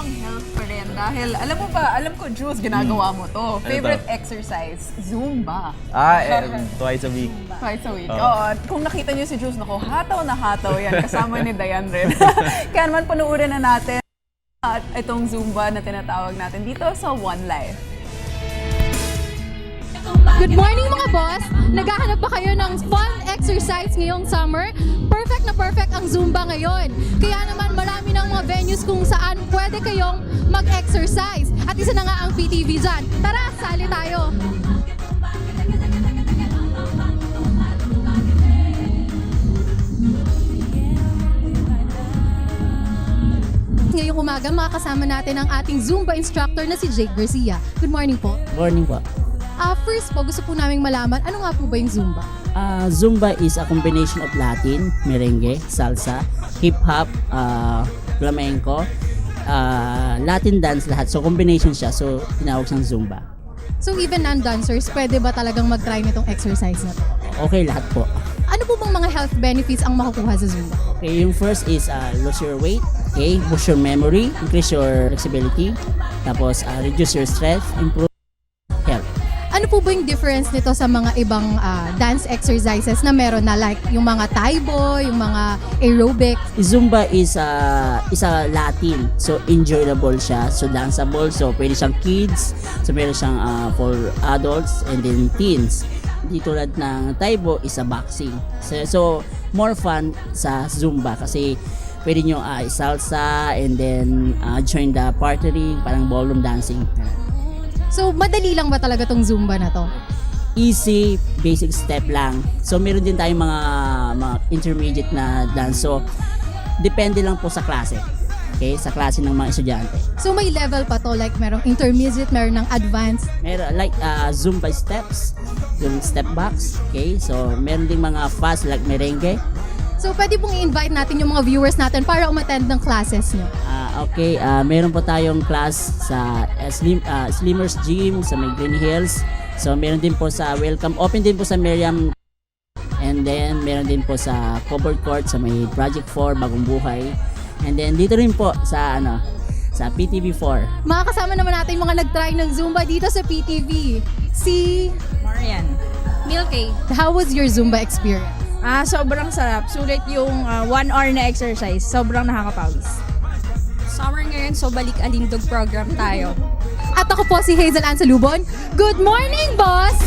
health pa rin. Dahil, alam mo ba, alam ko, Jules, ginagawa mo to. Favorite exercise, Zumba. Twice a week. Twice a week. Oo. Kung nakita niyo si Jules, naku, hataw na hataw yan. Kasama ni Diane rin. Kaya naman, panuorin na natin at itong Zumba na tinatawag natin dito sa One Life. Good morning mga boss! Naghahanap ba kayo ng fun exercise ngayong summer? Perfect na perfect ang Zumba ngayon. Kaya naman marami ng mga venues kung saan pwede kayong mag-exercise. At isa na nga ang PTV dyan. Tara, sali tayo! Ngayong umaga, makakasama natin ang ating Zumba instructor na si Jake Garcia. Good morning po. Morning po. First po, gusto po naming malaman, ano nga po ba yung Zumba? Zumba is a combination of Latin, merengue, salsa, hip-hop, flamenco, Latin dance lahat. So combination siya. So tinawag siyang Zumba. So even non-dancers, pwede ba talagang mag-try nitong exercise na to? Okay lahat po. Ano po bang mga health benefits ang makukuha sa Zumba? Okay, yung first is lose your weight, okay, boost your memory, increase your flexibility, tapos reduce your stress, improve health. Ano po ba yung difference nito sa mga ibang dance exercises na meron na like yung mga Taibo, yung mga aerobics? Zumba is a Latin, so enjoyable siya, so danceable, so pwede siyang kids, so meron siyang for adults and then teens. Di tulad ng Taibo is a boxing. So more fun sa Zumba kasi pwede nyo salsa and then join the partnering, parang ballroom dancing. So madali lang ba talaga tong Zumba na to? Easy, basic step lang. So meron din tayong mga intermediate na dance. So depende lang po sa klase. Okay, sa klase ng mga estudyante. So may level pa to, like merong intermediate, meron ng advanced. Meron like Zumba steps, yung step box. Okay, so meron din mga fast like merengue. So pwede pong i-invite natin yung mga viewers natin para umattend ng classes nyo. Okay, meron po tayong class sa Slimmers Gym sa may Green Hills. So meron din po sa Welcome, open din po sa Miriam. And then meron din po sa Covered Court sa may Project 4 Bagong Buhay. And then dito rin po sa sa PTV4. Makakasama naman natin yung mga nag-try ng Zumba dito sa PTV. Si Marian. Milky. How was your Zumba experience? Sobrang sarap. Sulit yung 1 hour na exercise. Sobrang nakakapawis. Summer ngayon, so balik alindog program tayo. At ako po si Hazel Ann Salubon. Good morning, boss!